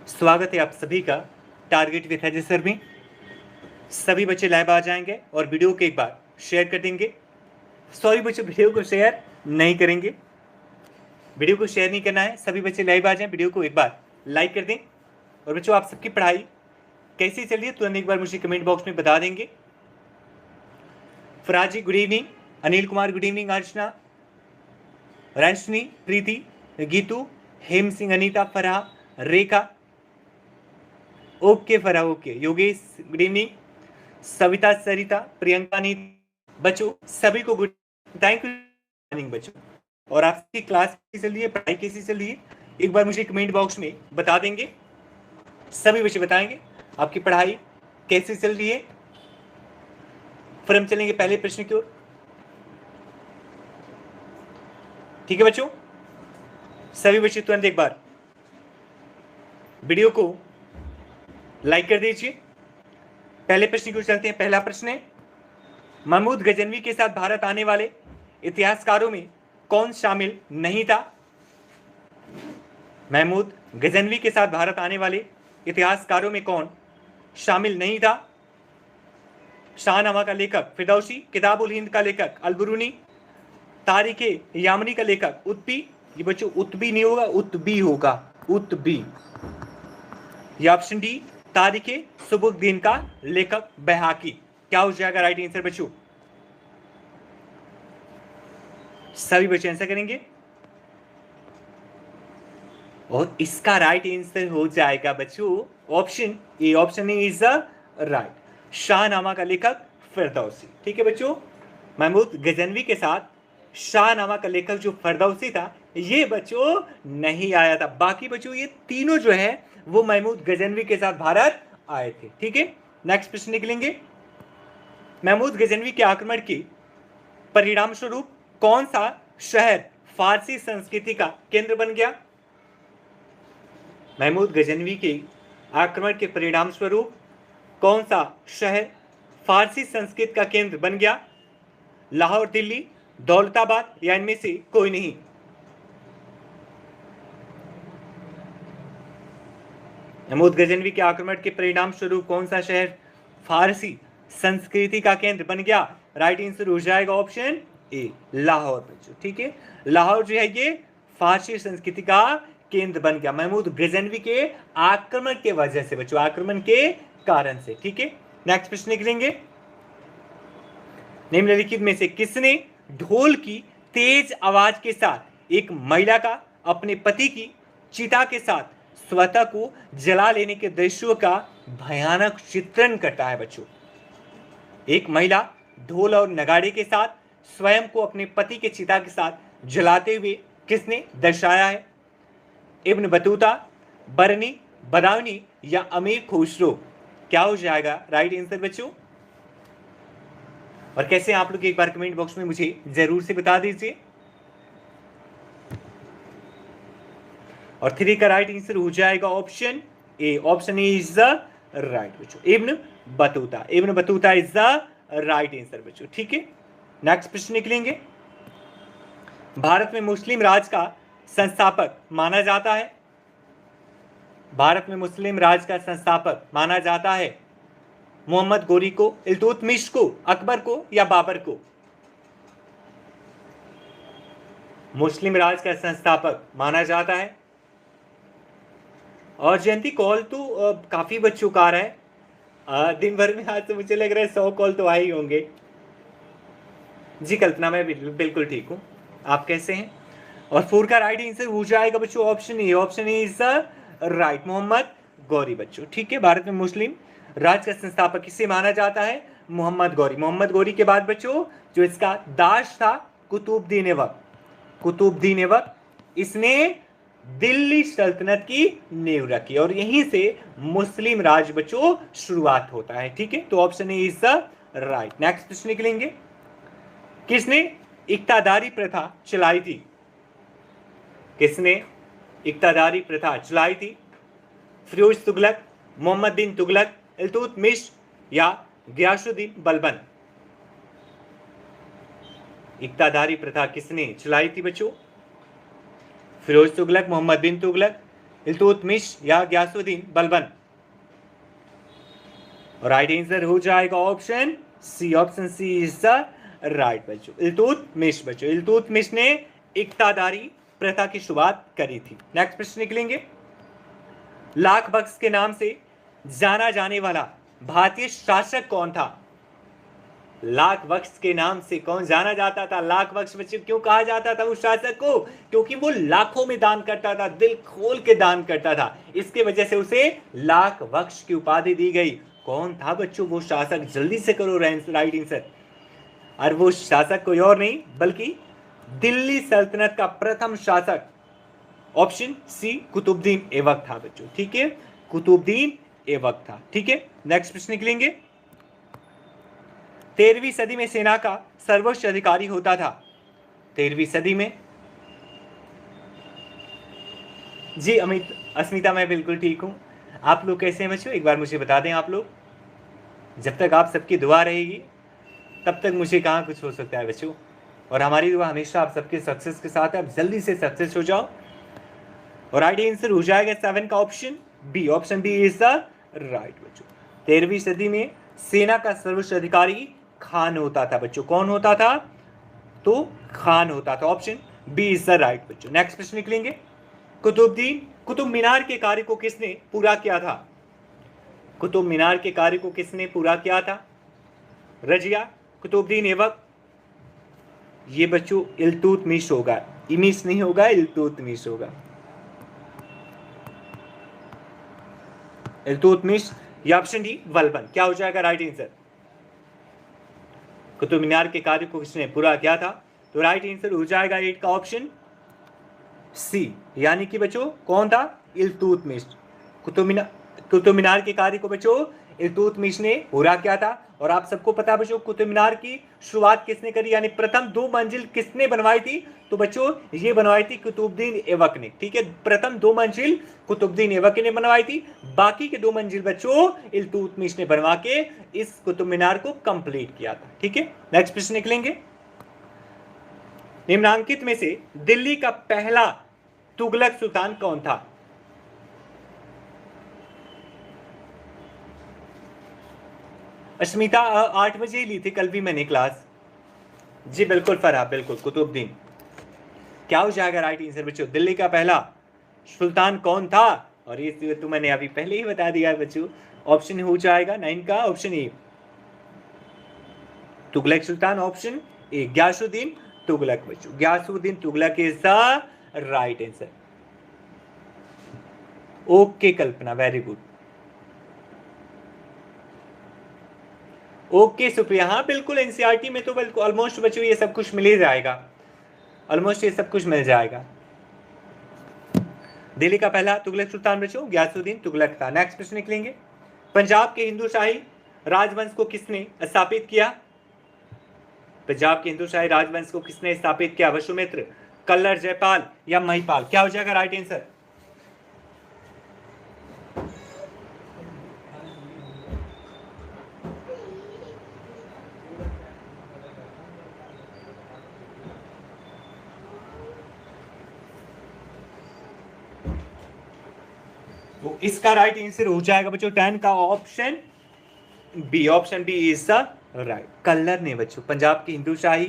स्वागत है आप सभी का टारगेट विथ अजय सर में। सभी बच्चे लाइव आ जाएंगे और वीडियो को एक बार शेयर कर देंगे। सॉरी बच्चों, वीडियो को शेयर नहीं करेंगे, वीडियो को शेयर नहीं करना है। सभी बच्चे लाइव आ जाएं, वीडियो को एक बार लाइक कर दें। और बच्चों, आप सबकी पढ़ाई कैसी चल रही है तुरंत एक बार मुझे कमेंट बॉक्स में बता देंगे। Faraji good evening, Anil Kumar good evening, Archana, Ranshni, Preeti, Geetu, Hem Singh, Anita, Farah, Rekha, okay Farah, okay, Yogesh good evening, Savita, Sarita, Priyanka, Neet, बच्चों सभी को गुड थैंक यू मॉर्निंग बच्चों। और आपकी क्लास कैसी चल रही है, पढ़ाई कैसी चल रही है, एक बार मुझे कमेंट बॉक्स में बता देंगे। सभी बच्चे बताएंगे आपकी पढ़ाई कैसी चल रही है। फिर हम चलेंगे पहले प्रश्न की ओर। ठीक है बच्चों, सभी बच्चे तुरंत एक बार वीडियो को लाइक कर दीजिए। पहले प्रश्न की ओर चलते हैं। पहला प्रश्न है, महमूद गजनवी के साथ भारत आने वाले इतिहासकारों में कौन शामिल नहीं था? महमूद गजनवी के साथ भारत आने वाले इतिहासकारों में कौन शामिल नहीं था? शाहनामा का लेखक फिरदौसी, किताब उल हिंद का लेखक अलबरूनी, तारीखे यामनी का लेखक उत्बी। ये बच्चों उत्बी नहीं होगा, उत्बी होगा, उत्बी। या ऑप्शन डी, तारीखे सुबुद्दीन का लेखक बैहाकी। क्या हो जाएगा राइट आंसर बच्चों? सभी बच्चे आंसर करेंगे और इसका राइट आंसर हो जाएगा बच्चों option A. Option A is the right, Shahnameh का लेखक फिरदौसी। ठीक है बच्चों, महमूद गजनवी के साथ शाहनामा का लेखक जो फिरदौसी था ये बच्चों नहीं आया था। बाकी बच्चों ये तीनों जो है वो महमूद गजनवी के साथ भारत आए थे। ठीक है, नेक्स्ट प्रश्न निकलेंगे। महमूद गजनवी के आक्रमण के परिणाम स्वरूप कौन सा शहर फारसी संस्कृति का केंद्र बन गया? महमूद गजनवी के आक्रमण के परिणाम स्वरूप कौन सा शहर फारसी संस्कृति का केंद्र बन गया? लाहौर, दिल्ली, दौलताबाद या इनमें से कोई नहीं? महमूद गजनवी के आक्रमण के परिणाम स्वरूप कौन सा शहर फारसी संस्कृति का केंद्र बन गया? राइट आंसर हो जाएगा ऑप्शन ए, लाहौर बच्चों। ठीक है, लाहौर जो है ये फारसी संस्कृति का केंद्र बन गया महमूद गजनवी के आक्रमण के वजह से बच्चों, आक्रमण के कारण से। ठीक है, नेक्स्ट प्रश्न निकलेंगे। निम्नलिखित में से किसने ढोल की तेज आवाज के साथ एक महिला का अपने पति की चिता के साथ स्वतः को जला लेने के दृश्यों का भयानक चित्रण करता है? बच्चों, एक महिला ढोल और नगाड़े के साथ स्वयं को अपने पति के चिता के साथ जलाते हुए किसने दर्शाया है? इब्न बतूता, बरनी, बदाऊनी या अमीर खुसरो? क्या हो जाएगा राइट आंसर बच्चों? और कैसे आप लोग एक बार कमेंट बॉक्स में मुझे जरूर से बता दीजिए। और 3 का राइट आंसर हो जाएगा option A. Option A is the right बच्चों, Ibn Battuta. Ibn Battuta is the right answer बच्चों। ठीक है, नेक्स्ट प्रश्न निकलेंगे। भारत में मुस्लिम राज का संस्थापक माना जाता है? भारत में मुस्लिम राज का संस्थापक माना जाता है मोहम्मद गोरी को, इल्तुतमिश को, अकबर को या बाबर को? मुस्लिम राज का संस्थापक माना जाता है। और जयंती कॉल तो काफी बच्चों का आ रहा है दिन भर में। आज तो मुझे लग रहा है 100 कॉल तो आए ही होंगे। जी कल्पना, मैं बिल्कुल ठीक हूँ, आप कैसे हैं? और 4 का राइट आंसर हो जाएगा बच्चों option A. Option A is the right, Mohammad Ghori बच्चों। ठीक है, भारत में मुस्लिम राज का संस्थापक किसे माना जाता है? मोहम्मद गौरी। मोहम्मद गौरी के बाद बच्चों जो इसका दास था कुतुबुद्दीन ऐबक। कुतुबुद्दीन ऐबक इसने दिल्ली सल्तनत की नींव रखी और यहीं से मुस्लिम राज बच्चों शुरुआत होता है। ठीक है, तो option A is the right. Next प्रश्न निकलेंगे। किसने इक्तादारी प्रथा चलाई थी? किसने इक्तादारी प्रथा चलाई थी? फिरोज तुगलक, मोहम्मद बिन तुगलक, इल्तुतमिश या गियासुद्दीन बलबन? इक्तादारी प्रथा किसने चलाई थी बच्चों? फिरोज तुगलक, मोहम्मद बिन तुगलक, इल्तुतमिश या गयासुद्दीन बलबन? और राइट आंसर हो जाएगा option C. Option C is the right बच्चों, इल्तुतमिश। बच्चों इल्तुतमिश ने इक्तादारी प्रथा की शुरुआत करी थी। नेक्स्ट प्रश्न निकलेंगे, लाख बख्श के नाम से जाना जाने वाला भारतीय शासक कौन था? लाख बख्श के नाम से कौन जाना जाता था? लाख बख्श बच्चों क्यों कहा जाता था उस शासक को? क्योंकि वो लाखों में दान करता था, दिल खोल के दान करता था, इसके वजह से उसे लाख बख्श की उपाधि दी गई। कौन था बच्चों वो शासक? जल्दी से करो राइट आंसर। और वो शासक कोई और नहीं बल्कि दिल्ली सल्तनत का प्रथम शासक ऑप्शन सी कुतुबुद्दीन ऐबक था बच्चों। ठीक है, कुतुबुद्दीन ऐबक था। ठीक है, नेक्स्ट प्रश्न निकलेंगे, 13वीं सदी में सेना का सर्वोच्च अधिकारी होता था? 13वीं सदी में जी अस्मिता मैं बिल्कुल ठीक हूं। आप लोग कैसे हैं बच्चों, एक बार मुझे बता दें आप लोग। जब तक आप सबकी दुआ रहेगी तब तक मुझे कहाँ कुछ हो सकता है बच्चों, और हमारी दुआ हमेशा आप सबके सक्सेस के साथ है। आप जल्दी से सक्सेस हो जाओ। और राइट आंसर हो जाएगा 7 का option B. Option B is the right बच्चों। 13वीं सदी में सेना का सर्वोच्च अधिकारी खान होता था बच्चों। कौन होता था? तो खान होता था। Option B is the right बच्चों। नेक्स्ट प्रश्न निकलेंगे, कुतुब मीनार के कार्य को किसने पूरा किया था? कुतुब मीनार के कार्य को किसने पूरा किया था? रजिया, कुतुबुद्दीन ऐबक? ये बच्चों इल्तुतमिश होगा, इमिश नहीं होगा, इल्तुतमिश होगा। इल्तुतमिश या ऑप्शन डी बलबन? क्या हो जाएगा राइट आंसर? कुतुब मीनार के कार्य को किसने पूरा किया था? तो राइट आंसर हो जाएगा 8 का ऑप्शन सी, यानी कि बच्चों कौन था? इल्तुतमिश। कुतुब मीनार के कार्य को बच्चों इल्तुतमिश ने पूरा किया था। और आप सबको पता है बच्चों कुतुब मीनार की शुरुआत किसने करी, यानी प्रथम 2 मंजिल किसने बनवाई थी? तो बच्चों ये बनवाई थी कुतुबुद्दीन ऐबक ने। ठीक है, प्रथम 2 मंजिल कुतुबुद्दीन ऐबक ने बनवाई थी, बाकी के 2 मंजिल बच्चों इल्तुतमिश ने बनवा के इस कुतुब मीनार को कंप्लीट किया था। ठीक है, नेक्स्ट प्रश्न निकलेंगे, निम्नांकित में से दिल्ली का पहला तुगलक सुल्तान कौन था? अस्मिता 8 बजे ही ली थी कल भी मैंने क्लास। जी बिल्कुल फरहा, बिल्कुल कुतुबुद्दीन। क्या हो जाएगा राइट आंसर बच्चों? दिल्ली का पहला सुल्तान कौन था? और ये तो मैंने अभी पहले ही बता दिया बच्चों। ऑप्शन हो जाएगा 9 का ऑप्शन ए, तुगलक सुल्तान। ऑप्शन ए गयासुद्दीन तुगलक बच्चों। Ghiyasuddin Tughlaq is the right answer. Okay Kalpana, very good. Okay Supriya, हाँ बिल्कुल एनसीईआरटी में तो बिल्कुल ऑलमोस्ट बच्चों ये सब कुछ मिल ही जाएगा, ऑलमोस्ट ये सब कुछ मिल जाएगा। दिल्ली का पहला तुगलक सुल्तान बच्चों गयासुद्दीन तुगलक था। नेक्स्ट प्रश्न निकलेंगे, पंजाब के हिंदूशाही राजवंश को किसने स्थापित किया? पंजाब के हिंदूशाही राजवंश को किसने स्थापित किया? वसुमित्र, कल्लर, जयपाल या महिपाल? क्या हो जाएगा राइट आंसर? तो इसका राइट आंसर हो जाएगा बच्चों 10 का option B. Option B is the right. कल्लर ने बच्चों पंजाब की हिंदूशाही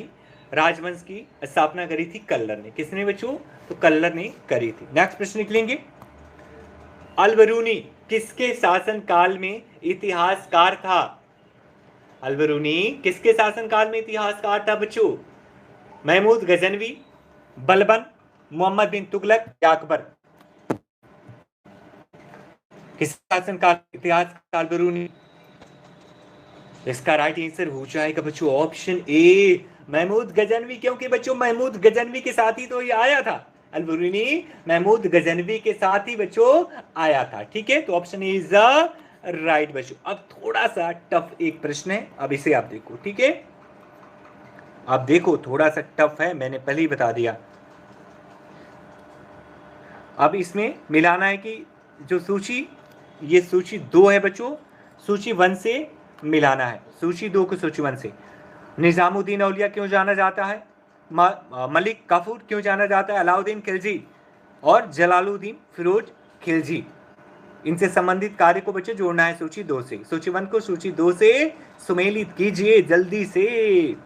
राजवंश की स्थापना करी थी कल्लर ने। किसने बच्चों? तो कल्लर ने करी थी। नेक्स्ट प्रश्न निकलेंगे, अलबरूनी किसके शासन काल में इतिहासकार था? अलबरूनी किसके शासन काल में इतिहासकार था बच्चों? महमूद गजनवी, बलबन, मोहम्मद बिन तुगलक या अकबर? किस शासन काल इतिहासकार अलबरूनी? इसका राइट आंसर हो जाएगा बच्चों ऑप्शन ए, महमूद गजनवी। क्योंकि बच्चों महमूद गजनवी के साथ ही तो ये आया था। अलबरूनी महमूद गजनवी के साथ ही बच्चों आया था। ठीक है, तो option A is the right बच्चों। अब थोड़ा सा टफ एक प्रश्न है, अब इसे आप देखो। ठीक है, आप देखो थोड़ा सा टफ है, मैंने पहले ही बता दिया। अब इसमें मिलाना है कि जो सूची, ये सूची 2 है बच्चों, सूची 1 से मिलाना है। सूची 2 को सूची 1 से। निजामुद्दीन औलिया क्यों जाना जाता है? मलिक काफूर क्यों जाना जाता है? अलाउद्दीन खिलजी और जलालुद्दीन फिरोज खिलजी, इनसे संबंधित कार्य को बच्चों जोड़ना है सूची 2 से। सूची 1 को सूची 2 से सुमेलित कीजिए जल्दी से।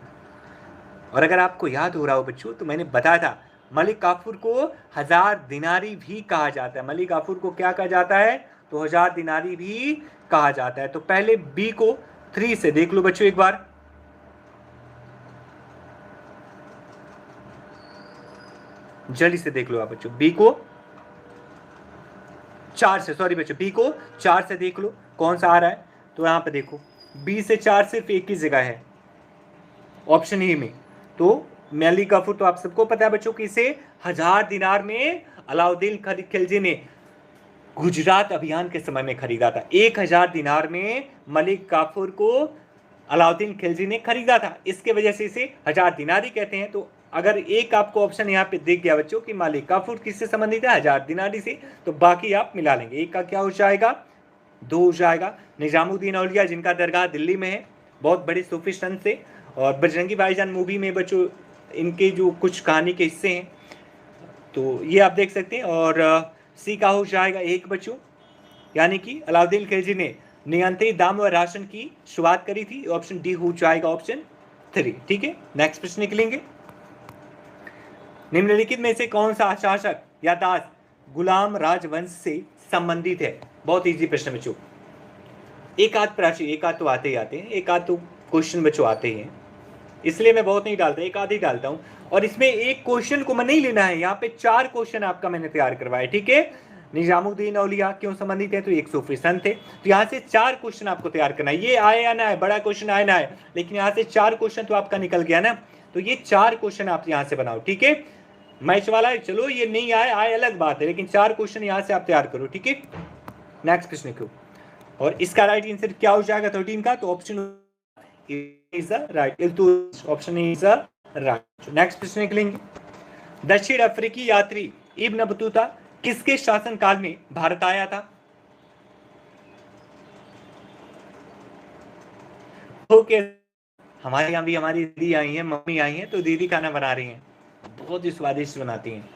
और अगर आपको याद हो रहा हो बच्चों, तो मैंने बताया था मलिक काफूर को 1000 दिनारी भी कहा जाता है। मलिक काफूर को क्या कहा जाता है? तो 1000 दिनारी भी कहा जाता है। तो पहले बी को 3 से देख लो बच्चों एक बार। जल्दी से देख लो आप बच्चों, बी को 4 से, सॉरी बच्चों, बी को 4 से देख लो कौन सा आ रहा है। तो यहां पे देखो बी से 4 सिर्फ एक ही जगह है, ऑप्शन ए में। तो मलिक काफूर तो आप सबको पता है बच्चों कि इसे 1000 दिनार में अलाउद्दीन खिलजी ने गुजरात अभियान के समय में खरीदा था। 1000 दिनार में मलिक काफूर को अलाउद्दीन खिलजी ने खरीदा था, इसके वजह से इसे 1000 दिनारी कहते हैं। तो अगर एक आपको ऑप्शन यहाँ पे दिख गया बच्चों कि मलिक काफूर किससे संबंधित है? 1000 दिनारी से, तो बाकी आप मिला लेंगे। एक का क्या हो जाएगा? 2 हो जाएगा। निजामुद्दीन औलिया, जिनका दरगाह दिल्ली में है, बहुत बड़े सूफी संत थे, और बजरंगी भाईजान मूवी में बच्चों इनके जो कुछ कहानी के हिस्से हैं, तो ये आप देख सकते हैं। और सी का हो जाएगा 1 बच्चों, यानी कि अलाउद्दीन खिलजी ने नियंत्रित दाम व राशन की शुरुआत करी थी। ऑप्शन डी हो जाएगा ऑप्शन 3। ठीक है, नेक्स्ट प्रश्न निकलेंगे। निम्नलिखित में से कौन सा शासक या दास गुलाम राजवंश से संबंधित है? बहुत इजी प्रश्न बच्चों। एक आध प्राची, एक आध तो आते ही आते हैं, एक आध तो क्वेश्चन बच्चों आते ही हैं, इसलिए मैं बहुत नहीं डालता, एक आध ही डालता हूं। और इसमें एक क्वेश्चन को मैं नहीं लेना है, यहाँ पे 4 क्वेश्चन आपका मैंने तैयार करवाया। ठीक है, निजामुद्दीन औलिया क्यों संबंधित है? तो एक सूफी संत थे। तो यहाँ से 4 क्वेश्चन आपको तैयार करना है। ये आए या ना आए, बड़ा क्वेश्चन आए ना आए, लेकिन यहाँ से 4 क्वेश्चन तो आपका निकल गया ना। तो ये 4 क्वेश्चन आप यहाँ से बनाओ। ठीक है, मैच वाला चलो ये नहीं आए, आए अलग बात है, लेकिन 4 क्वेश्चन यहाँ से आप तैयार करो। ठीक है, नेक्स्ट प्रश्न क्यों, और इसका राइट आंसर क्या हो जाएगा 13 का? तो option is the right, option is the right. Next प्रश्न निकलेंगे। दक्षिण अफ्रीकी यात्री इब्न बतूता किसके शासन काल में भारत आया था? ओके, हमारे यहाँ भी हमारी दीदी आई हैं, मम्मी आई हैं, तो दीदी खाना बना रही हैं, बहुत ही स्वादिष्ट बनाती हैं,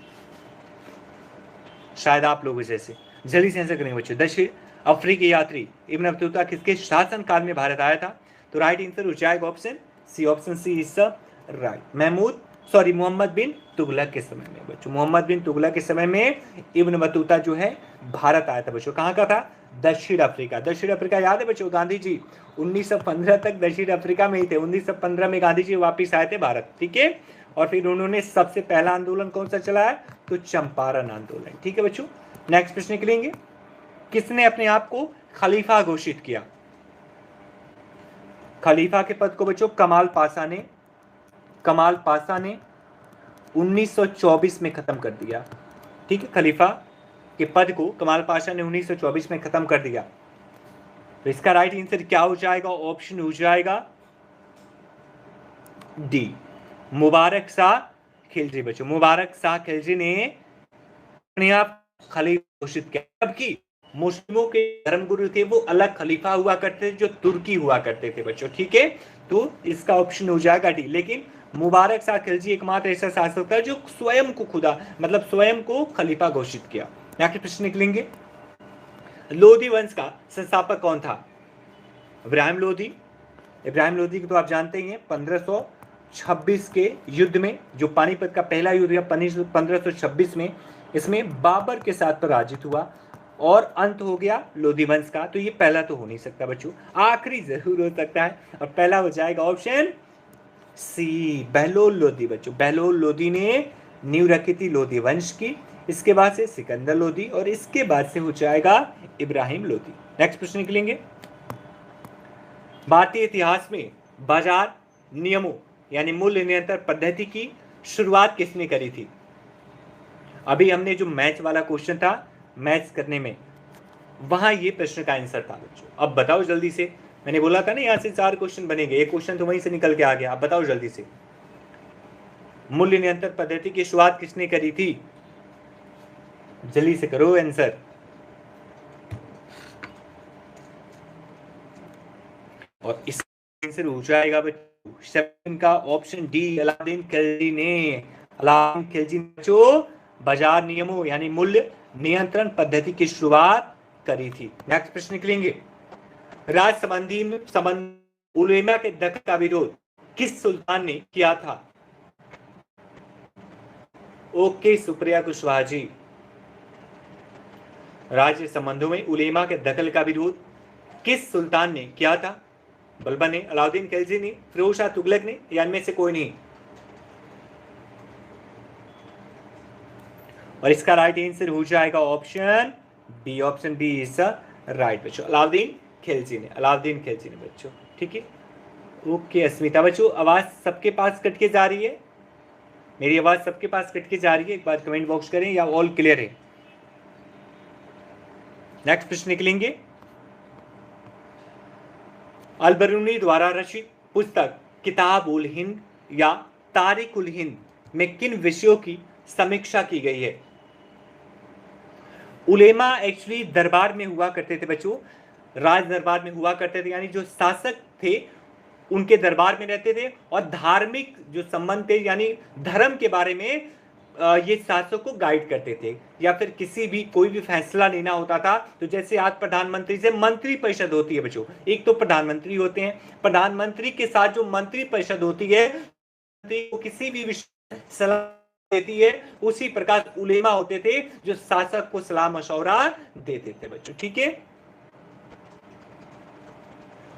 शायद आप लोगों जैसे। जल्दी से आंसर करेंगे बच्चों। दक्षिण अफ्रीकी यात्री इब्न बतूता किसके शासन काल में भारत आया था? तो राइट आंसर हो जाएगा option C. Option C is the right. Mohammad bin Tughlaq के समय में बच्चों, मोहम्मद बिन तुगलक के समय में इब्न बतूता जो है भारत आया था बच्चों। कहाँ का था? दक्षिण अफ्रीका। दक्षिण अफ्रीका याद है बच्चों, गांधी जी 1915 तक दक्षिण अफ्रीका में ही थे। 1915 में गांधी जी वापिस आए थे भारत। ठीक है, और फिर उन्होंने सबसे पहला आंदोलन कौन सा चलाया? तो चंपारण आंदोलन। ठीक है बच्चों, नेक्स्ट प्रश्न निकलेंगे। किसने अपने आप को खलीफा घोषित किया? खलीफा के पद को बच्चों कमाल पाशा ने 1924 में खत्म कर दिया। ठीक है, खलीफा के पद को कमाल पाशा ने 1924 में खत्म कर दिया। तो इसका राइट आंसर क्या हो जाएगा? ऑप्शन हो जाएगा डी, मुबारक शाह खिलजी बच्चों। मुबारक शाह खिलजी ने अपने आप खलीफा घोषित किया, जबकि मुस्लिमों के धर्मगुरु थे वो अलग खलीफा हुआ करते थे, जो तुर्की हुआ करते थे बच्चों। ठीक है, तो इसका ऑप्शन हो जाएगा डी। लेकिन मुबारक शाह खिलजी एकमात्र ऐसा शासक था जो स्वयं को स्वयं को खलीफा घोषित किया। नेक्स्ट प्रश्न निकलेंगे। लोधी वंश का संस्थापक कौन था? इब्राहिम लोधी। इब्राहिम लोधी को तो आप जानते ही हैं, 1526 के युद्ध में, जो पानीपत का पहला युद्ध हुआ 1526 में, इसमें बाबर के साथ पराजित हुआ और अंत हो गया लोधी वंश का। तो ये पहला तो हो नहीं सकता बच्चों, आखिरी जरूर हो सकता है, और पहला हो जाएगा ऑप्शन सी, बहलोल लोधी बच्चों। बहलोल लोधी ने नींव रखी थी लोधी वंश की। इसके बाद से सिकंदर लोधी, और इसके बाद से हो जाएगा इब्राहिम लोधी। नेक्स्ट प्रश्न निकलेंगे। भारतीय इतिहास में बाजार नियमों यानी मूल्य नियंत्रण पद्धति की शुरुआत किसने करी थी? अभी हमने जो मैच वाला क्वेश्चन था, मैच करने में, वहां ये प्रश्न का आंसर था बच्चों। अब बताओ जल्दी से, मैंने बोला था ना यहाँ से 4 क्वेश्चन बनेंगे, एक क्वेश्चन तो वहीं से निकल के आ गया। अब बताओ जल्दी से, मूल्य नियंत्रण पद्धति की शुरुआत किसने करी थी? जल्दी से करो आंसर। और इसका आंसर हो जाएगा बच्चों 7 का ऑप्शन डी, अलाउद्दीन खिलजी ने। अलाउद्दीन खिलजी बच्चों बाजार नियमों यानी मूल्य नियंत्रण पद्धति की शुरुआत करी थी? नेक्स्ट प्रश्न निकलेंगे। राज संबंध उलेमा के दखल का विरोध किस सुल्तान ने किया था? ओके सुप्रिया कुशवाहा जी। राज्य संबंधों में उलेमा के दखल का विरोध किस सुल्तान ने किया था? बलबन ने, अलाउद्दीन खिलजी ने, फिरोज शाह तुगलक ने, या इनमें से कोई नहीं? और इसका राइट आंसर हो जाएगा option B. Option B is right बच्चों, अलाउद्दीन खिलजी ने, अलाउद्दीन खिलजी ने बच्चों। ठीक है, ओके अस्मिता बच्चों, आवाज सबके पास कट के जा रही है? मेरी आवाज सबके पास कट के जा रही है? एक बार कमेंट बॉक्स करें, या ऑल क्लियर है? नेक्स्ट प्रश्न निकलेंगे। अल-बरूनी द्वारा रचित पुस्तक किताब उल हिंद या तारिक उल हिंद में किन विषयों की समीक्षा की गई है? उलेमा एक्चुअली दरबार में हुआ करते थे बच्चों, राज दरबार में हुआ करते थे, यानी जो शासक थे उनके दरबार में रहते थे, और धार्मिक जो संबंध थे यानी धर्म के बारे में ये शासक को गाइड करते थे, या फिर किसी भी कोई भी फैसला लेना होता था तो जैसे आज प्रधानमंत्री से मंत्री परिषद होती है बच्चों, एक तो प्रधानमंत्री होते हैं, प्रधानमंत्री के साथ जो मंत्री परिषद होती है वो किसी भी विषय सलाह देती है, उसी प्रकार उलेमा होते थे जो शासक को सलाह मशवरा देते थे बच्चों। ठीक है,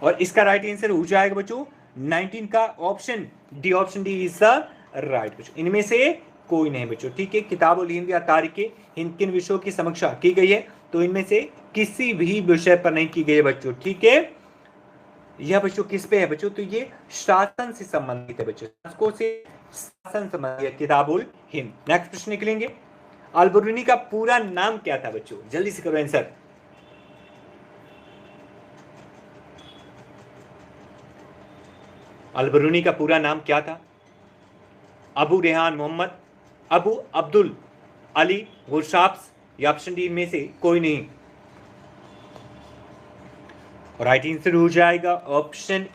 और इसका राइट आंसर हो जाएगा बच्चों 19 का option D. Option D is the right बच्चों, इनमें से कोई नहीं बच्चों। ठीक है, किताबुल हिंद या तारीख हिंद किन विषयों की समीक्षा की गई है? तो इनमें से किसी भी विषय पर नहीं की गई है बच्चों। ठीक है, यह बच्चों किस पे है बच्चों? तो ये शासन से संबंधित है बच्चों, शासकों से शासन संबंधित किताबुल हिंद। नेक्स्ट प्रश्न निकलेंगे। अल-बरूनी का पूरा नाम क्या था बच्चों? जल्दी से करो आंसर। अल-बरूनी का पूरा नाम क्या था? अबू रेहान मोहम्मद, अबू अब्दुल अली गुरशाब्स, या ऑप्शन डी में से कोई नहीं? राइट आंसर हो जाएगा ऑप्शन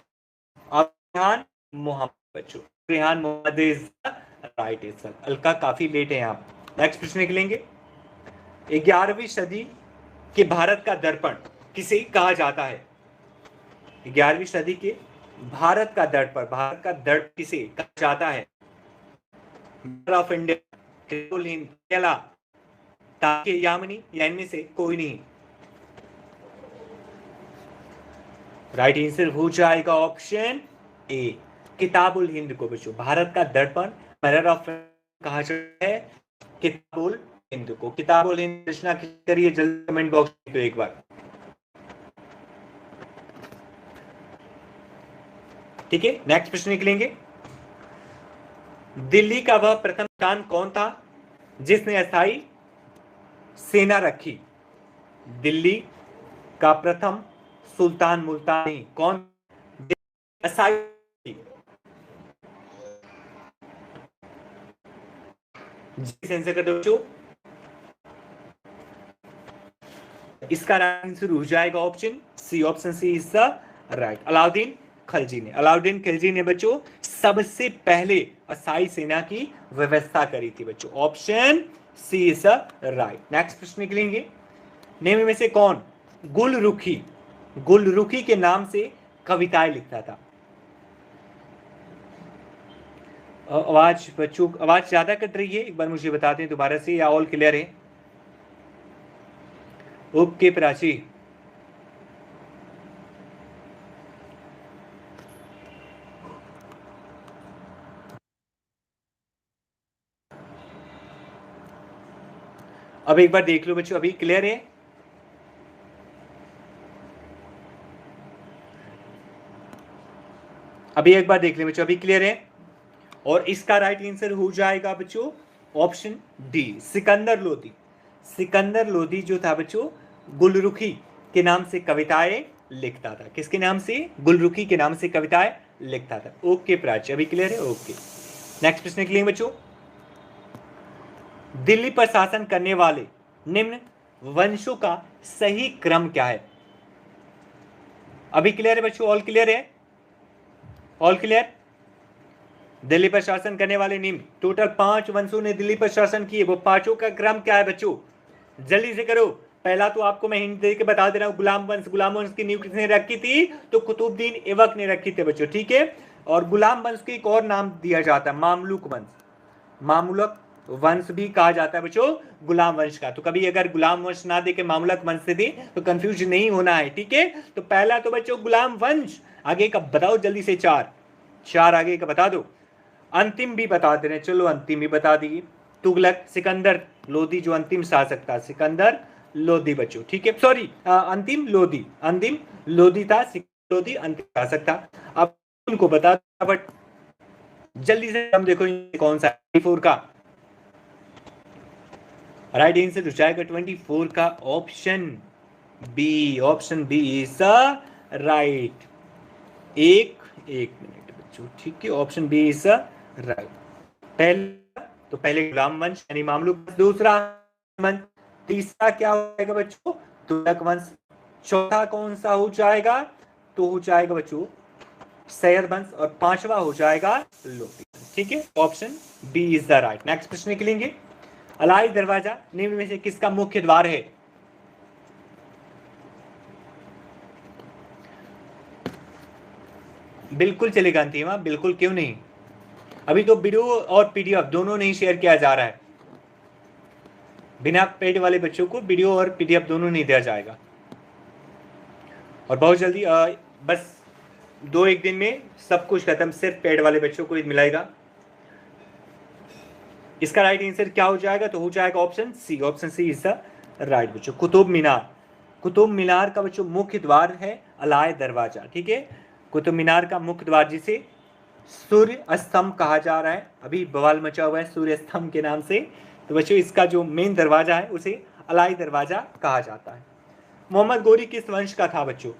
रेहान मोहम्मद बच्चों, Rehan Mohammad is right answer. Alka काफी लेट है आप। नेक्स्ट प्रश्न निकलेंगे। 11वीं सदी के भारत का दर्पण किसे कहा जाता है? 11वीं सदी के भारत का दर्पण, भारत का दर्पण किसे कहा जाता है? ऑफ इंडिया, किताबुल हिंद, केला, तारिक यामनी, या इनमें से कोई नहीं? राइट आंसर हो जाएगा ऑप्शन ए, किताबुल हिंद को बच्चों भारत का दर्पण, मिरर ऑफ कहा जाता है किताबुल हिंद को। किताबुल हिंद रचना करिए जल्दी कमेंट बॉक्स में तो एक बार। ठीक है, नेक्स्ट प्रश्न निकलेंगे। दिल्ली का वह प्रथम सुल्तान कौन था जिसने अस्थायी सेना रखी? दिल्ली का प्रथम सुल्तान मुल्तानी कौन? अस्थायी, आंसर कर दो बच्चों। इसका आंसर हो जाएगा option C. Option C is the right, Alauddin Khilji ने। अलाउद्दीन खिलजी ने बच्चों सबसे पहले अस्थायी सेना की व्यवस्था करी थी बच्चों। Option C is the right. Next प्रश्न निकलेंगे। निम्न में से कौन गुलरुखी, गुलरुखी के नाम से कविताएं लिखता था? आवाज बच्चों, आवाज ज्यादा कट रही है, एक बार मुझे बता दें दोबारा से, या ऑल क्लियर है? ओके प्राची, अब एक बार देख लो बच्चों, अभी क्लियर है? अभी एक बार देख ले बच्चों, अभी क्लियर है? और इसका राइट आंसर हो जाएगा बच्चों ऑप्शन डी, सिकंदर लोदी। सिकंदर लोदी जो था बच्चों गुलरुखी के नाम से कविताएं लिखता था। किसके नाम से? गुलरुखी के नाम से कविताएं लिखता था। ओके प्राची, अभी क्लियर है? ओके, नेक्स्ट प्रश्न के लिए बच्चों। दिल्ली पर शासन करने वाले निम्न वंशों का सही क्रम क्या है? अभी क्लियर है बच्चों? ऑल क्लियर है? All clear? दिल्ली पर शासन करने वाले निम्न टोटल 5 वंशों ने दिल्ली पर शासन किए, वो पांचों का क्रम क्या है बच्चों? जल्दी से करो। पहला तो आपको मैं हिंट दे के बता दे रहा हूं, गुलाम वंश की नींव किसने रखी थी? तो कुतुबुद्दीन ऐबक ने रखी थी बच्चों, ठीक है। और गुलाम वंश को एक और नाम दिया जाता है, मामलुक वंश। मामलुक वंश भी कहा जाता है बच्चों गुलाम वंश का। तो कभी अगर गुलाम वंश ना दे के मामलुक वंश से दे तो कंफ्यूज नहीं होना है, ठीक है। तो पहला तो बच्चों गुलाम वंश, आगे का बताओ जल्दी से, चार आगे का बता दो। अंतिम भी बता दे रहे, चलो अंतिम भी बता दिए। तुगलक, सिकंदर लोदी जो अंतिम शासक था, सिकंदर लोदी बच्चों, ठीक है। सॉरी, अंतिम लोदी था, लोदी अंतिम शासक था। अब उनको बता, बट जल्दी से हम देखो कौन सा 24 का राइट आंसर हो जाएगा। 24 का option B, option B is right. एक मिनट बच्चों, ठीक है, ऑप्शन बी इज राइट। पहला तो पहले गुलाम वंश यानी मामलुक, दूसरा वंश, तीसरा क्या हो जाएगा बच्चों? तुगलक वंश। चौथा कौन सा हो जाएगा? तो हो जाएगा बच्चों सैयद वंश। और पांचवा हो जाएगा लोदी, ठीक है। Option B is the right. Next प्रश्न निकलेंगे। अलाई दरवाजा निम्न में से किसका मुख्य द्वार है? बिल्कुल चलेगा अंतिमा, बिल्कुल, क्यों नहीं। अभी तो वीडियो और पीडीएफ दोनों नहीं शेयर किया जा रहा है। बिना पेड वाले बच्चों को वीडियो और पीडीएफ दोनों नहीं दिया जाएगा। और बहुत जल्दी बस 2-1 दिन में सब कुछ खत्म, सिर्फ पेड वाले बच्चों को मिलेगा। इसका राइट आंसर क्या हो जाएगा? तो हो जाएगा option C, option C is the right बच्चों। कुतुब मीनार, कुतुब मीनार का बच्चों मुख्य द्वार है अलाय दरवाजा, ठीक है। कुतुब मीनार का मुख्य द्वार जिसे सूर्य स्तंभ कहा जा रहा है, अभी बवाल मचा हुआ है सूर्य स्तंभ के नाम से। तो बच्चों इसका जो मेन दरवाजा है उसे अलाय दरवाजा कहा जाता है। मोहम्मद गोरी किस वंश का था बच्चों?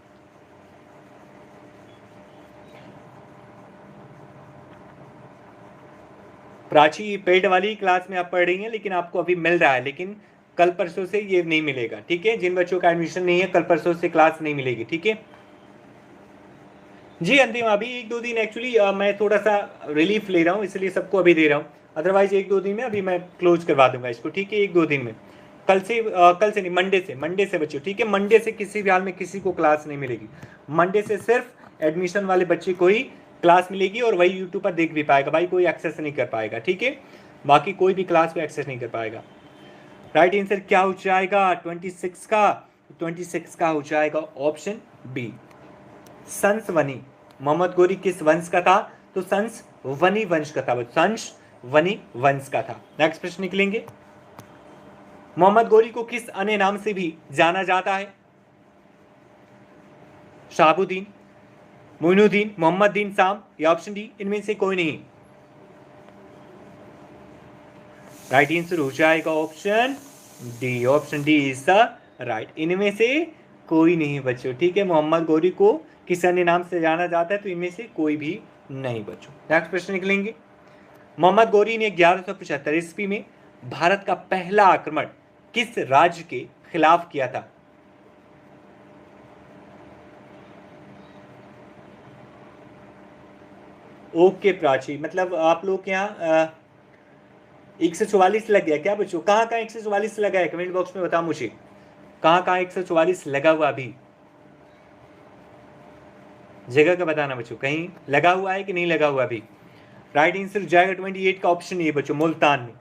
प्राची पेड वाली क्लास में आप पढ़ रही हैं, लेकिन आपको अभी मिल रहा है, लेकिन कल परसों से ये नहीं मिलेगा, ठीक है। जिन बच्चों का एडमिशन नहीं है, कल परसों से क्लास नहीं मिलेगी, ठीक है जी। अंतिम अभी 1-2 दिन एक्चुअली मैं थोड़ा सा रिलीफ ले रहा हूँ, इसलिए सबको अभी दे रहा हूँ। अदरवाइज 1-2 दिन में अभी मैं क्लोज करवा दूंगा इसको, ठीक है। 1-2 दिन में, कल से नहीं, मंडे से बच्चों, ठीक है। मंडे से किसी भी हाल में किसी को क्लास नहीं मिलेगी। मंडे से सिर्फ एडमिशन वाले बच्चे को ही क्लास मिलेगी, और वही यूट्यूब पर देख भी पाएगा, भाई कोई एक्सेस नहीं कर पाएगा, ठीक है। बाकी कोई भी क्लास पे एक्सेस नहीं कर पाएगा। राइट आंसर क्या हो जाएगा 26 का? 26 का हो जाएगा ऑप्शन बी, संस वनी। मोहम्मद गोरी किस वंश का था? तो संस वनी वंश का था, संस वनी वंश का था। नेक्स्ट प्रश्न निकलेंगे। मोहम्मद गोरी को किस अन्य नाम से भी जाना जाता है? शहाबुद्दीन, मोइनुद्दीन, मोहम्मद दिन साम, या ऑप्शन डी इनमें से कोई नहीं। राइट आंसर हो जाएगा option D, option D is the right. इनमें से कोई नहीं बच्चों, ठीक है। मोहम्मद गोरी को किस अन्य नाम से जाना जाता है? तो इनमें से कोई भी नहीं बच्चों। नेक्स्ट प्रश्न निकलेंगे। मोहम्मद गोरी ने 1175 ईस्वी में भारत का पहला आक्रमण किस राज्य के खिलाफ किया था? ओके प्राची, मतलब आप लोग के यहाँ 144 लग गया क्या बच्चों? कहाँ कहाँ 144 लगा है? कमेंट बॉक्स में बताओ मुझे, कहाँ कहाँ 144 लगा हुआ अभी? जगह का बताना बच्चों, कहीं लगा हुआ है कि नहीं लगा हुआ अभी? राइट आंसर जाएगा 28 का ऑप्शन ये बच्चों, मुल्तान में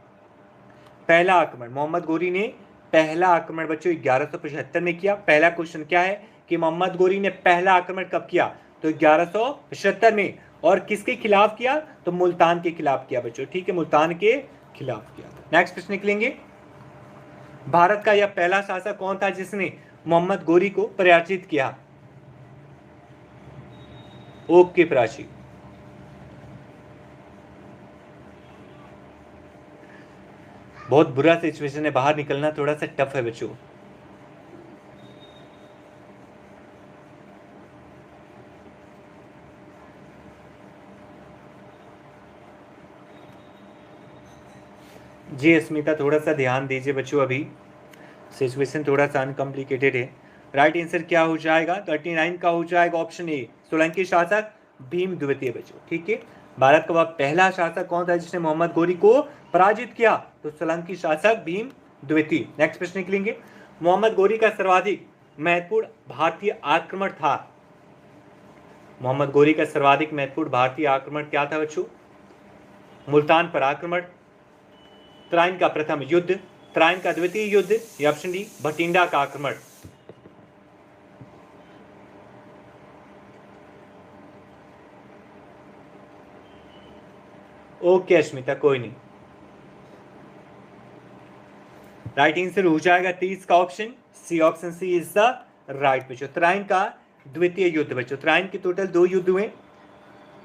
पहला आक्रमण। मोहम्मद गोरी ने पहला आक्रमण बच्चों 1175 में किया। पहला क्वेश्चन क्या है कि मोहम्मद गोरी ने पहला आक्रमण कब किया? तो 1175 में। और किसके खिलाफ किया? तो मुल्तान के खिलाफ किया बच्चों, ठीक है, मुल्तान के खिलाफ किया। नेक्स्ट प्रश्न निकलेंगे। भारत का यह पहला शासक कौन था जिसने मोहम्मद गोरी को पराजित किया? ओके प्राची, बहुत बुरा सिचुएशन है, बाहर निकलना थोड़ा सा टफ है बच्चों। जी अस्मिता, थोड़ा सा ध्यान दीजिए बच्चों, अभी सिचुएशन थोड़ा सा अनकॉम्प्लिकेटेड है। राइट आंसर क्या हो जाएगा? 39 का हो जाएगा ऑप्शन ए, सोलंकी शासक भीम द्वितीय बच्चों, ठीक है। भारत का वह पहला शासक कौन था जिसने मोहम्मद गोरी को पराजित किया? तो सोलंकी शासक भीम द्वितीय। नेक्स्ट प्रश्न निकलेंगे, मोहम्मद गोरी का सर्वाधिक महत्वपूर्ण भारतीय आक्रमण था। मोहम्मद गोरी का सर्वाधिक महत्वपूर्ण भारतीय आक्रमण क्या था बच्चों? मुल्तान पर आक्रमण, त्राइन का प्रथम युद्ध, त्राइन का द्वितीय युद्ध, या ऑप्शन डी भटिंडा का आक्रमण। ओके अश्मिता, कोई नहीं। राइट आंसर हो जाएगा 30 का option C, option C is the right बच्चों। त्राइन का द्वितीय युद्ध बच्चों, त्राइन के टोटल 2 युद्ध हुए।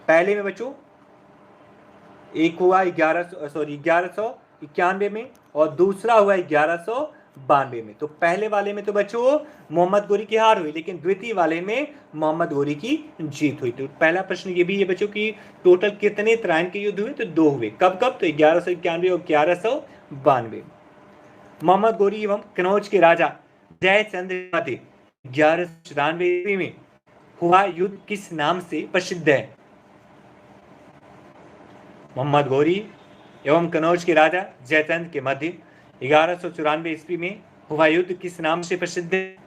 पहले में बच्चों एक हुआ 1191 में, और दूसरा हुआ 1192 में। तो पहले वाले में तो बच्चों मोहम्मद गोरी की हार हुई, लेकिन द्वितीय वाले में मोहम्मद गोरी की जीत हुई। तो पहला प्रश्न ये भी है बच्चों कि टोटल कितने त्राइन के युद्ध हुए? तो 2 हुए। कब कब? तो 1191 और 1192। मोहम्मद गोरी एवं कनौज के राजा जयचंद्र के मध्य 1194 में हुआ युद्ध किस नाम से प्रसिद्ध है? मोहम्मद गोरी एवं कनौज के राजा जयचंद के मध्य 1194 ईस्वी में हुआ युद्ध किस नाम से प्रसिद्ध है?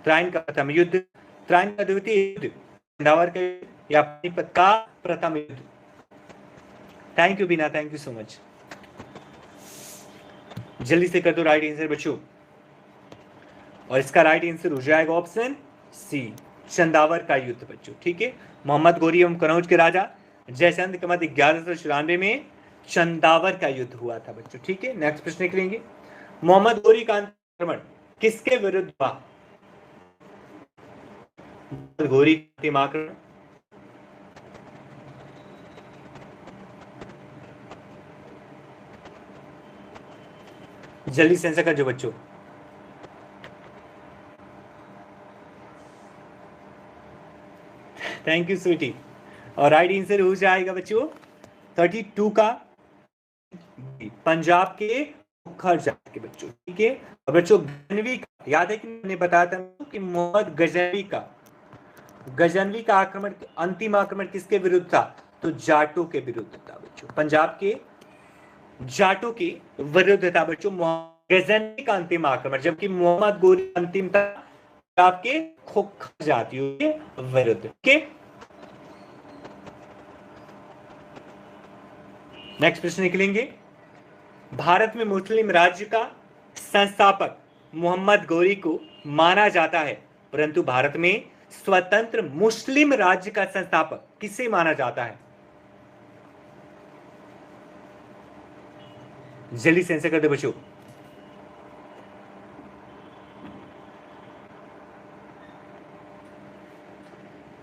त्राइन का प्रथम युद्ध, त्राइन का द्वितीय युद्ध, चंदावर का युद्ध, या पानीपत का प्रथम युद्ध। Thank you Bina, thank you so much. जल्दी से कर दो राइट आंसर बच्चों, और इसका राइट आंसर हो जाएगा ऑप्शन सी, चंदावर का युद्ध बच्चों। ठीक है, मोहम्मद गोरी एवं कनौज के राजा जयचंद के मध्य 1194 में चंदावर का युद्ध हुआ था बच्चों। ठीक है, नेक्स्ट प्रश्न करेंगे, मोहम्मद गोरी का आक्रमण किसके विरुद्ध हुआ? मोहम्मद गोरी का अंतिम आक्रमण जल्दी से आंसर कर जो बच्चों। थैंक यू स्वीटी, और राइट आंसर हो जाएगा बच्चों 32 का पंजाब के मुखर जाट के बच्चों। ठीक है, और बच्चों गजनवी का याद है कि मैंने बताया था कि मोहम्मद गजनवी का आक्रमण, अंतिम आक्रमण किसके विरुद्ध था? तो जाटों के विरुद्ध था बच्चों, पंजाब के जाटों के विरुद्ध था बच्चों गजनवी का अंतिम आक्रमण, जबकि मोहम्मद गोरी अंतिम था आपके खोखर जातियों के विरुद्ध। के नेक्स्ट प्रश्न निकलेंगे, भारत में मुस्लिम राज्य का संस्थापक मोहम्मद गोरी को माना जाता है, परंतु भारत में स्वतंत्र मुस्लिम राज्य का संस्थापक किसे माना जाता है? जल्दी से आंसर कर दो बच्चों।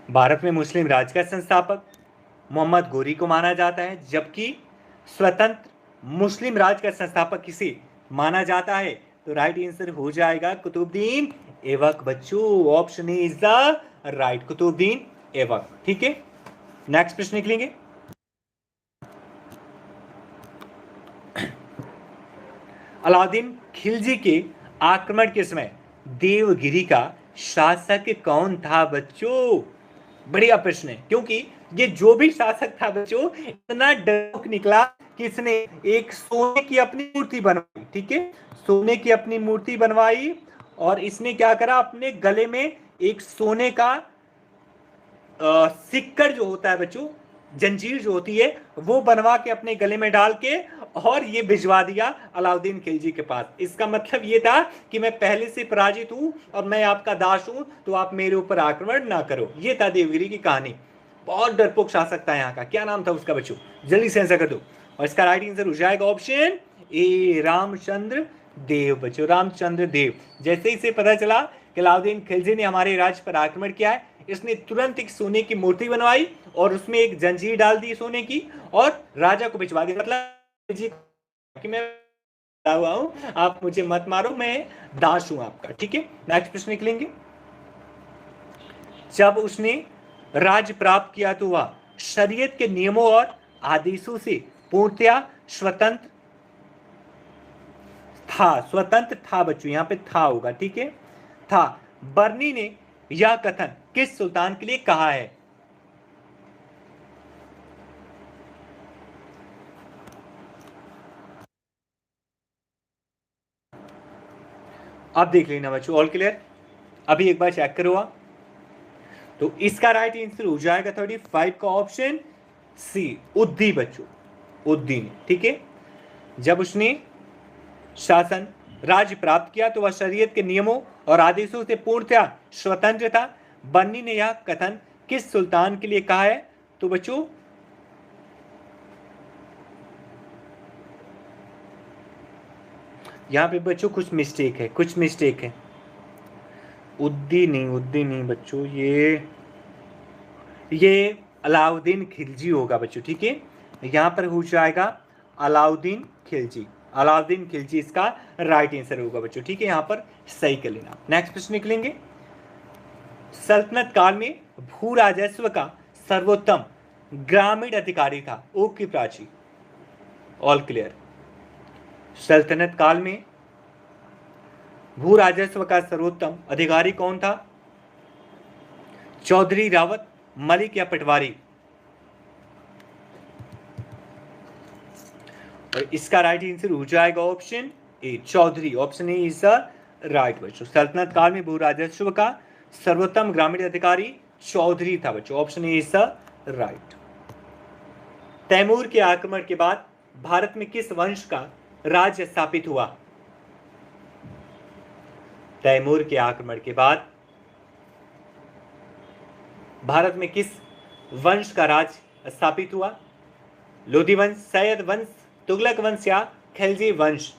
भारत में मुस्लिम राज्य का संस्थापक मोहम्मद गोरी को माना जाता है, जबकि स्वतंत्र मुस्लिम राज्य का संस्थापक किसे माना जाता है? तो राइट आंसर हो जाएगा कुतुबुद्दीन ऐबक बच्चों, option is the right, Qutubuddin Aibak. ठीक है, नेक्स्ट प्रश्न निकलेंगे, अलाउद्दीन खिलजी के आक्रमण के समय देवगिरी का शासक कौन था बच्चों? बढ़िया प्रश्न है, क्योंकि ये जो भी शासक था बच्चों इतना डरपोक निकला कि इसने एक सोने की अपनी मूर्ति बनवाई। ठीक है, सोने की अपनी मूर्ति बनवाई, और इसने क्या करा, अपने गले में एक सोने का सिक्कर जो होता है बच्चों, जंजीर जो होती है, वो बनवा के अपने गले में डाल के और ये भिजवा दिया अलाउद्दीन खिलजी के पास। इसका मतलब ये था कि मैं पहले से पराजित हूं और मैं आपका दास हूं, तो आप मेरे ऊपर आक्रमण ना करो। ये था देवगिरी की कहानी। बहुत डरपोक शासक था यहाँ का। क्या नाम था उसका बच्चों? जल्दी से आंसर कर दो, और इसका राइट आंसर हो जाएगा ऑप्शन ए, रामचंद्र देव बच्चों, रामचंद्र देव। जैसे ही से पता चला कि अलाउद्दीन खिलजी ने हमारे राज्य पर आक्रमण किया है, इसने तुरंत एक सोने की मूर्ति बनवाई और उसमें एक जंजीर डाल दी सोने की, और राजा को भिजवा दी। मतलब जी कि मैं हुआ हूं, आप मुझे मत मारो, मैं दास हूं आपका। ठीक है, नेक्स्ट प्रश्न निकलेंगे, जब उसने राज्य प्राप्त किया तो वह शरीयत के नियमों और आदेशों से पूर्णतया स्वतंत्र था बच्चों, यहां पे था होगा। ठीक है, था। बर्नी ने यह कथन किस सुल्तान के लिए कहा है? अब देख लेना बच्चों, ऑल क्लियर? अभी एक बार चेक करो आप। तो इसका राइट आंसर हो जाएगा 35 का ऑप्शन सी, उद्दी बच्चों, उद्दी ने। ठीक है, जब उसने शासन राज्य प्राप्त किया तो वह शरीयत के नियमों और आदेशों से पूर्णतः स्वतंत्र था। बन्नी ने यह कथन किस सुल्तान के लिए कहा है? तो बच्चों यहां पे बच्चों कुछ मिस्टेक है, कुछ मिस्टेक है। उद्दी नहीं बच्चों, ये अलाउद्दीन खिलजी होगा बच्चों। ठीक है, यहां पर हो जाएगा अलाउद्दीन खिलजी, अलाउद्दीन खिलजी इसका राइट आंसर होगा बच्चों। ठीक है, यहां पर सही कर लेना। नेक्स्ट प्रश्न निकलेंगे, सल्तनत काल में भू राजस्व का सर्वोत्तम ग्रामीण अधिकारी था। Okay Prachi, all clear. सल्तनत काल में भू राजस्व का सर्वोत्तम अधिकारी कौन था? चौधरी, रावत, मलिक या पटवारी? और इसका राइट आंसर हो जाएगा ऑप्शन ए, चौधरी। Option A is the right बच्चों। सल्तनत काल में भू राजस्व का सर्वोत्तम ग्रामीण अधिकारी चौधरी था बच्चों। Option A is the right. Timur के आक्रमण के बाद भारत में किस वंश का राज्य स्थापित हुआ? तैमूर के आक्रमण के बाद भारत में किस वंश का राज स्थापित हुआ? लोधी वंश, सैयद वंश, तुगलक वंश या खिलजी वंश?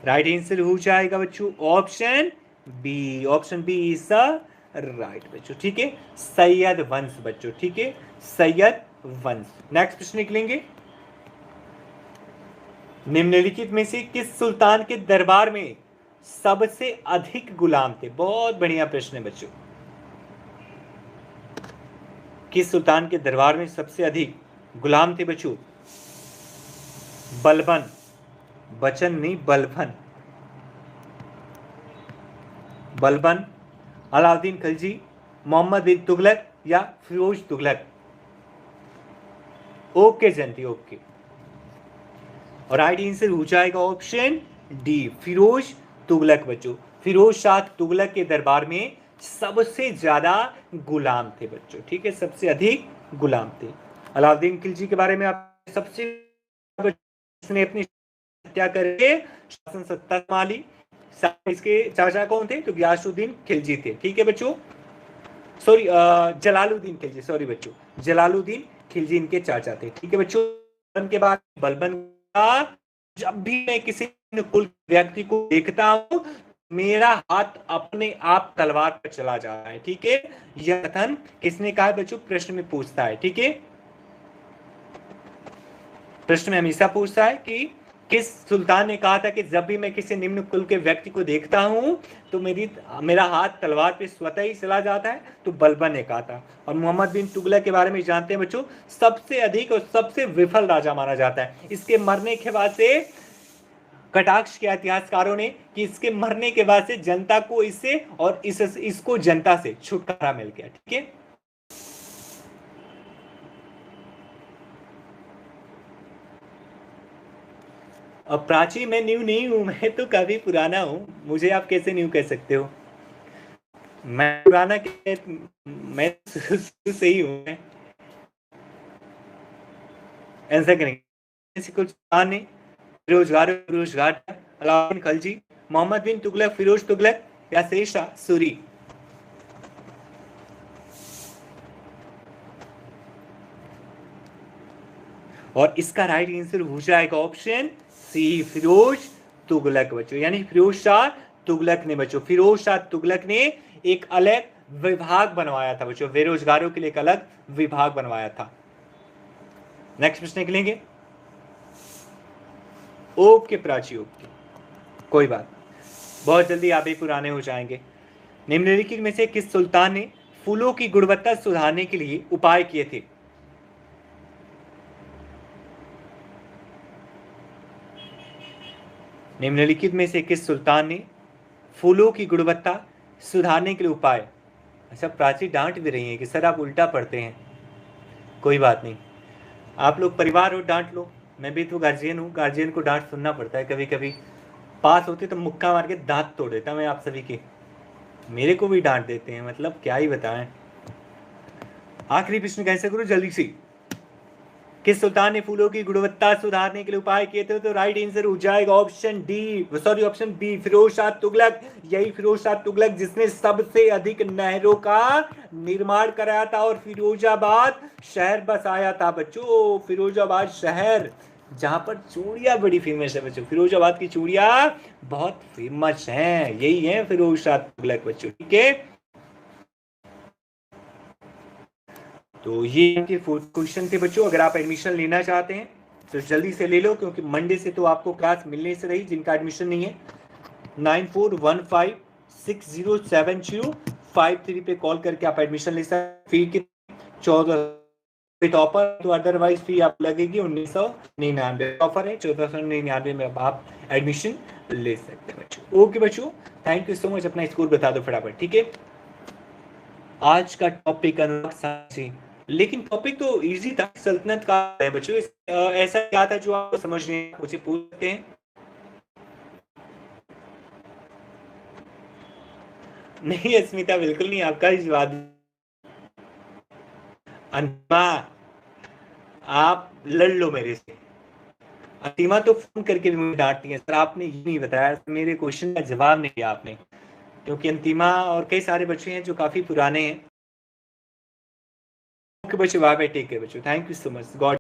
राइट आंसर हो जाएगा बच्चों option B, option B is the right बच्चों। ठीक है, सैयद वंश बच्चों। ठीक है, सैयद वंश। नेक्स्ट प्रश्न निकलेंगे, निम्नलिखित में से किस सुल्तान के दरबार में सबसे अधिक गुलाम थे? बहुत बढ़िया प्रश्न है बच्चों। किस सुल्तान के दरबार में सबसे अधिक गुलाम थे बच्चों? बलबन, बचन नहीं बलबन, बलबन, अलाउद्दीन खिलजी, मोहम्मद बिन तुगलक या फिरोज तुगलक? ओके जयंती, ओके। और राइट आंसर हो जाएगा ऑप्शन डी, फिरोज तुगलक बच्चों। फिरोज शाह तुगलक के दरबार में सबसे ज्यादा गुलाम थे बच्चों। ठीक है, सबसे अधिक गुलाम थे। अलाउद्दीन खिलजी के बारे में आप सबसे इसने अपनी हत्या करके शासन सत्ता संभाली। इसके चाचा कौन थे? तो गियासुद्दीन खिलजी थे। ठीक है बच्चों, सॉरी जलालुद्दीन खिलजी, सॉरी बच्चों, जलालुद्दीन खिलजी इनके चाचा थे। ठीक है बच्चों, के बाद बलबन का, जब भी मैं किसी कुल व्यक्ति को देखता हूं मेरा हाथ अपने आप तलवार पर चला जा रहा है। ठीक है, यह कथन किसने कहा बच्चों? प्रश्न में पूछता है। ठीक है, प्रश्न में हमेशा पूछता है कि किस सुल्तान ने कहा था कि जब भी मैं किसी निम्न कुल के व्यक्ति को देखता हूं तो मेरा हाथ तलवार पे स्वतः ही चला जाता है? तो बलबन ने कहा था। और मोहम्मद बिन तुगलक के बारे में जानते हैं बच्चों, सबसे अधिक और सबसे विफल राजा माना जाता है। इसके मरने के बाद से कटाक्ष किया इतिहासकारों ने कि इसके मरने के बाद से जनता को इससे और इसको जनता से छुटकारा मिल गया। ठीक है, अब प्राची मैं न्यू नहीं हूं, मैं तो काफी पुराना हूं, मुझे आप कैसे न्यू कह सकते हो? मैं पुराना मैं शुरू से ही हूं। आंसर करेंगे कुछ ने बेरोजगार बेरोजगार, अलाउद्दीन खिलजी, मोहम्मद बिन तुगलक, फिरोज तुगलक या शेरशाह सूरी? और इसका राइट आंसर हो जाएगा ऑप्शन सी, फिरोज तुगलक बच्चों। यानी फिरोज शाह तुगलक ने बच्चों, फिरोज शाह तुगलक ने एक अलग विभाग बनवाया था बच्चों, बेरोजगारों के लिए एक अलग विभाग बनवाया था। नेक्स्ट प्रश्न निकलेंगे। ओके प्राची, ओके, कोई बात, बहुत जल्दी आप भी पुराने हो जाएंगे। निम्नलिखित में से किस सुल्तान ने फूलों की गुणवत्ता सुधारने के लिए उपाय किए थे? निम्नलिखित में से किस सुल्तान ने फूलों की गुणवत्ता सुधारने के लिए उपाय? अच्छा, प्राची डांट भी रही है कि सर आप उल्टा पढ़ते हैं। कोई बात नहीं, आप लोग परिवार हो, डांट लो, मैं भी तो गार्जियन हूँ, गार्जियन को डांट सुनना पड़ता है कभी कभी। पास होते तो मुक्का मार के दांत तोड़ देता मैं आप सभी के। मेरे को भी डांट देते हैं, मतलब क्या ही बताएं। आखिरी प्रश्न कैसे करूं जल्दी से। किस सुल्तान ने फूलों की गुणवत्ता सुधारने के लिए उपाय किए थे? तो राइट आंसर हो जाएगा option D, sorry option B, Firoz Shah Tughlaq. यही फिरोज शाह तुगलक जिसने सबसे अधिक नहरों का निर्माण कराया था और फिरोजाबाद शहर बसाया था बच्चों। फिरोजाबाद शहर जहां पर चूड़ियां बड़ी फेमस है बच्चों, फिरोजाबाद की चूड़ियां बहुत फेमस हैं। यही है फिरोज शाह तुगलक बच्चों, ठीक है। तो ये आपके फोर्थ क्वेश्चन थे बच्चों। अगर आप एडमिशन लेना चाहते हैं तो जल्दी से ले लो, क्योंकि मंडे से तो आपको क्लास मिलने से रही। जिनका एडमिशन नहीं है 9415607053 पे कॉल करके आप एडमिशन ले सकते। फी की 14 टॉपर, तो अदरवाइज फी आप लगेगी 1999। ऑफर है 1499 में आप एडमिशन ले सकते हैं बच्चों। ओके बच्चों, थैंक यू सो मच। अपना स्कोर बता दो फटाफट, ठीक है। आज का टॉपिक लेकिन टॉपिक तो इजी था, सल्तनत का है बच्चों। ऐसा क्या था जो आपको समझ नहीं, मुझे पूछते हैं। नहीं अस्मिता, बिल्कुल नहीं, आपका ही जवाब। अंतिमा, आप लड़ लो मेरे से। अंतिमा तो फोन करके भी मुझे डांटती है, सर आपने ये नहीं बताया, मेरे क्वेश्चन का जवाब नहीं दिया आपने। क्योंकि अंतिमा और कई सारे बच्चे हैं जो काफी पुराने हैं। ओके बच्चों, बाय बाय, टेक केयर बच्चों, thank you so much, God